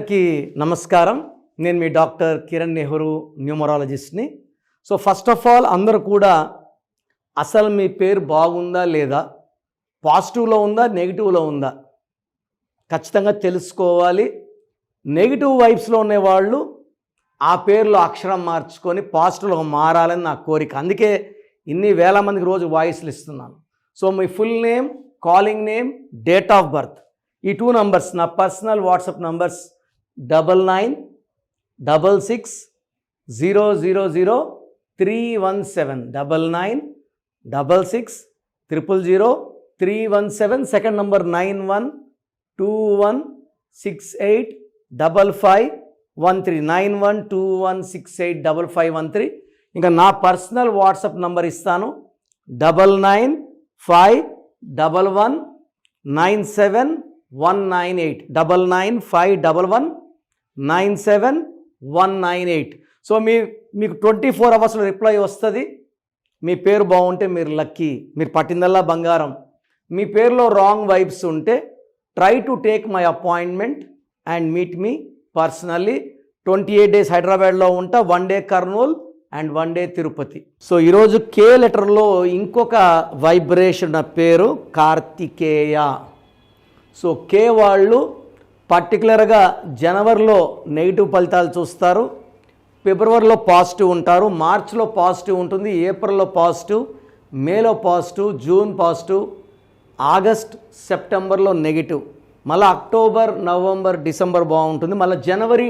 అందరికీ నమస్కారం. నేను మీ డాక్టర్ కిరణ్ నెహ్రూ, న్యూమరాలజిస్ట్ని. సో ఫస్ట్ ఆఫ్ ఆల్ అందరూ కూడా అసలు మీ పేరు బాగుందా లేదా, పాజిటివ్లో ఉందా నెగిటివ్లో ఉందా ఖచ్చితంగా తెలుసుకోవాలి. నెగిటివ్ వైబ్స్లో ఉండేవాళ్ళు ఆ పేరులో అక్షరం మార్చుకొని పాజిటివ్లో మారాలని నా కోరిక. అందుకే ఇన్ని వేల మందికి రోజు వాయిస్లు ఇస్తున్నాను. So me full name, calling name, date of birth, ఈ 2 నంబర్స్ నా personal WhatsApp numbers 9966000317 9966000317. Second number 9121685513 9121685513. ఇంకా నా పర్సనల్ వాట్సాప్ నంబర్ ఇస్తాను 9951197198 9951197198. సో మీకు 24 అవర్స్లో రిప్లై వస్తుంది. మీ పేరు బాగుంటే మీరు లక్కీ, మీరు పట్టిందల్లా బంగారం. మీ పేరులో రాంగ్ వైబ్స్ ఉంటే try to take my appointment and meet me personally. 28 days హైదరాబాద్లో ఉంటా, 1 day Kurnool and 1 day Tirupati. So ఈరోజు కే లెటర్లో ఇంకొక వైబ్రేషన్ పేరు కార్తికేయ. సో కే వాళ్ళు పర్టికులర్గా జనవరిలో నెగిటివ్ ఫలితాలు చూస్తారు, ఫిబ్రవరిలో పాజిటివ్ ఉంటారు, మార్చిలో పాజిటివ్ ఉంటుంది, ఏప్రిల్లో పాజిటివ్, మేలో పాజిటివ్, జూన్ పాజిటివ్, ఆగస్ట్ సెప్టెంబర్లో నెగిటివ్, మళ్ళీ అక్టోబర్ నవంబర్ డిసెంబర్ బాగుంటుంది, మళ్ళీ జనవరి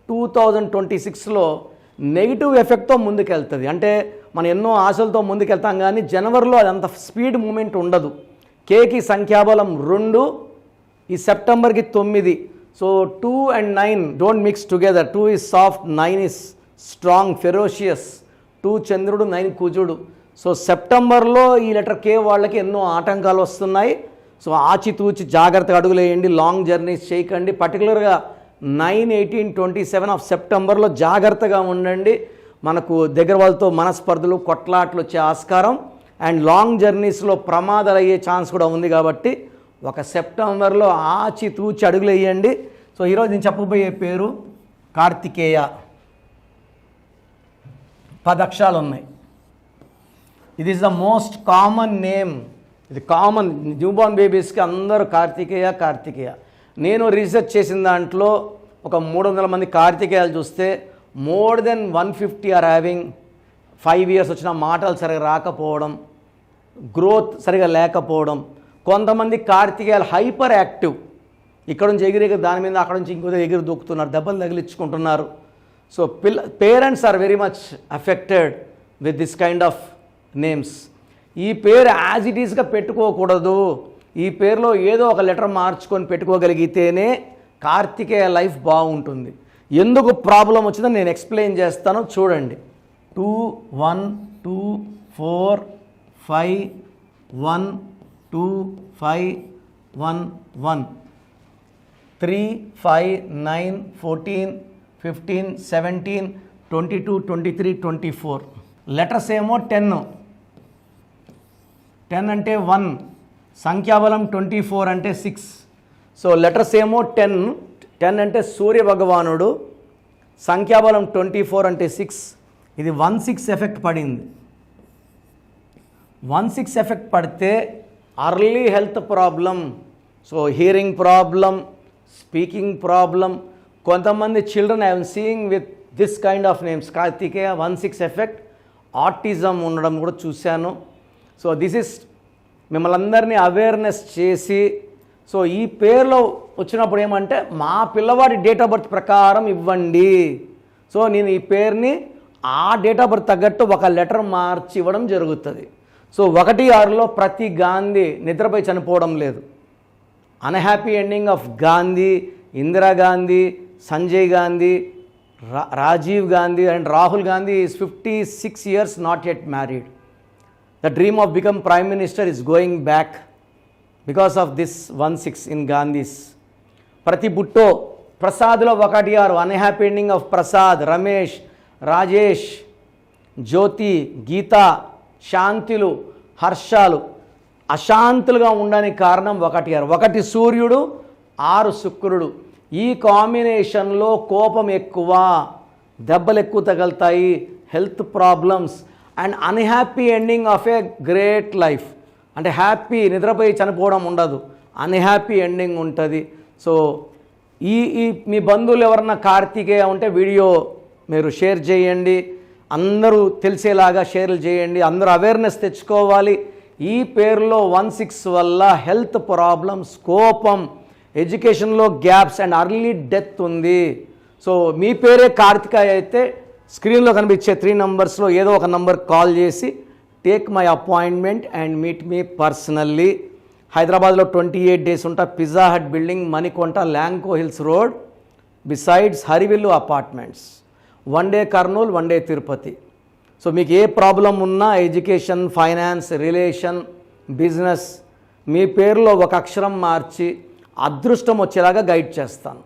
2026లో నెగిటివ్ ఎఫెక్ట్తో ముందుకెళ్తుంది. అంటే మనం ఎన్నో ఆశలతో ముందుకెళ్తాం కానీ జనవరిలో అది అంత స్పీడ్ మూమెంట్ ఉండదు. కేకి సంఖ్యాబలం 2, ఈ సెప్టెంబర్కి 9. So 2 and 9 don't mix together. 2 is soft, 9 is strong, ferocious. 2 చంద్రుడు, 9 కుజుడు. సో సెప్టెంబర్లో ఈ లెటర్ కే వాళ్ళకి ఎన్నో ఆటంకాలు వస్తున్నాయి. సో ఆచితూచి జాగ్రత్తగా అడుగులేయండి, లాంగ్ జర్నీస్ చేయకండి. పర్టికులర్గా 9, 18, 27 ఆఫ్ సెప్టెంబర్లో జాగ్రత్తగా ఉండండి. మనకు దగ్గర వాళ్ళతో మనస్పర్ధలు, కొట్లాట్లు వచ్చే ఆస్కారం అండ్ లాంగ్ జర్నీస్లో ప్రమాదాలు అయ్యే ఛాన్స్ కూడా ఉంది. కాబట్టి ఒక సెప్టెంబర్లో ఆచితూచి అడుగులు వేయండి. సో ఈరోజు నేను చెప్పబోయే పేరు కార్తికేయ. 10 అక్షరాలు ఉన్నాయి. ఇది is the most common name. ఇది కామన్, న్యూబార్న్ బేబీస్కి అందరూ కార్తికేయ కార్తికేయ. నేను రీసెర్చ్ చేసిన దాంట్లో ఒక 300 మంది కార్తికేయాలు చూస్తే more than 150 are having 5 years వచ్చిన మాటలు సరిగా రాకపోవడం, గ్రోత్ సరిగా లేకపోవడం. కొంతమంది కార్తికేయాలు హైపర్ యాక్టివ్, ఇక్కడ నుంచి ఎగిరి దాని మీద అక్కడ నుంచి ఇంకో ఎగిరి దూకుతున్నారు, దెబ్బలు తగిలించుకుంటున్నారు. So parents are very much affected with this kind of names. ఈ పేరు యాజ్ ఇట్ ఈస్గా పెట్టుకోకూడదు. ఈ పేరులో ఏదో ఒక లెటర్ మార్చుకొని పెట్టుకోగలిగితేనే కార్తికేయ లైఫ్ బాగుంటుంది. ఎందుకు ప్రాబ్లం వచ్చిందో నేను ఎక్స్ప్లెయిన్ చేస్తాను, చూడండి. 2 1 2 4 5 1 2 5 1 1 3 5 9 14 15 17 22 23 24. లెటర్స్ ఏమో 10 అంటే 1, సంఖ్యాబలం 24 అంటే 6. సో లెటర్స్ ఏమో 10 అంటే సూర్య భగవానుడు, సంఖ్యాబలం 24 అంటే 6. ఇది 1-6 ఎఫెక్ట్ పడింది. 1-6 ఎఫెక్ట్ పడితే early health problem, so hearing problem, speaking problem. కొంతమంది children I am seeing with this kind of names Kartikeya. 1-6 effect, autism ఉండడం కూడా చూశాను. సో దిస్ ఇస్ మిమ్మల్ని అందరినీ అవేర్నెస్ చేసి, సో ఈ పేరులో వచ్చినప్పుడు ఏమంటే మా పిల్లవాడి డేట్ ఆఫ్ బర్త్ ప్రకారం ఇవ్వండి. సో నేను ఈ పేరుని ఆ డేట్ ఆఫ్ బర్త్ తగ్గట్టు ఒక లెటర్ మార్చి ఇవ్వడం జరుగుతుంది. సో 1-6లో ప్రతి గాంధీ నిద్రపై చనిపోవడం లేదు. Unhappy ending of Gandhi, Indira Gandhi, Sanjay Gandhi, Rajiv Gandhi and Rahul Gandhi is 56 years not yet married. The dream of become prime minister is going back because of this 1-6 in Gandhis. ప్రతి బుట్టో ప్రసాద్లో 1-6, unhappy ending of Prasad, Ramesh, Rajesh, Jyothi, Geetha, శాంతులు, హర్షాలు. అశాంతులుగా ఉండడానికి కారణం 1-6. 1 సూర్యుడు, 6 శుక్రుడు. ఈ కాంబినేషన్లో కోపం ఎక్కువ, దెబ్బలు ఎక్కువ తగులుతాయి, health problems and unhappy ending of a great life. అంటే హ్యాపీ నిద్రపోయి చనిపోవడం ఉండదు, అన్హ్యాపీ ఎండింగ్ ఉంటుంది. సో ఈ మీ బంధువులు ఎవరన్నా కార్తీకేయ ఉంటే వీడియో మీరు షేర్ చేయండి, అందరూ తెలిసేలాగా షేర్లు చేయండి, అందరూ అవేర్నెస్ తెచ్చుకోవాలి. ఈ పేరులో 16 వల్ల హెల్త్ ప్రాబ్లమ్స్, కోపం, ఎడ్యుకేషన్లో గ్యాప్స్ అండ్ అర్లీ డెత్ ఉంది. సో మీ పేరే కార్తికేయ అయితే స్క్రీన్లో కనిపించే 3 నంబర్స్లో ఏదో ఒక నంబర్ కాల్ చేసి take my appointment and meet me personally. హైదరాబాద్లో 28 డేస్ ఉంటా, Pizza Hut building, Manikonda, Lanco Hills road, besides Harivillu apartments. 1 day Kurnool, 1 day Tirupati. So మీకు ఏ ప్రాబ్లం ఉన్నా, ఎడ్యుకేషన్, ఫైనాన్స్, రిలేషన్, బిజినెస్, మీ పేరులో ఒక అక్షరం మార్చి అదృష్టం వచ్చేలాగా గైడ్ చేస్తాను.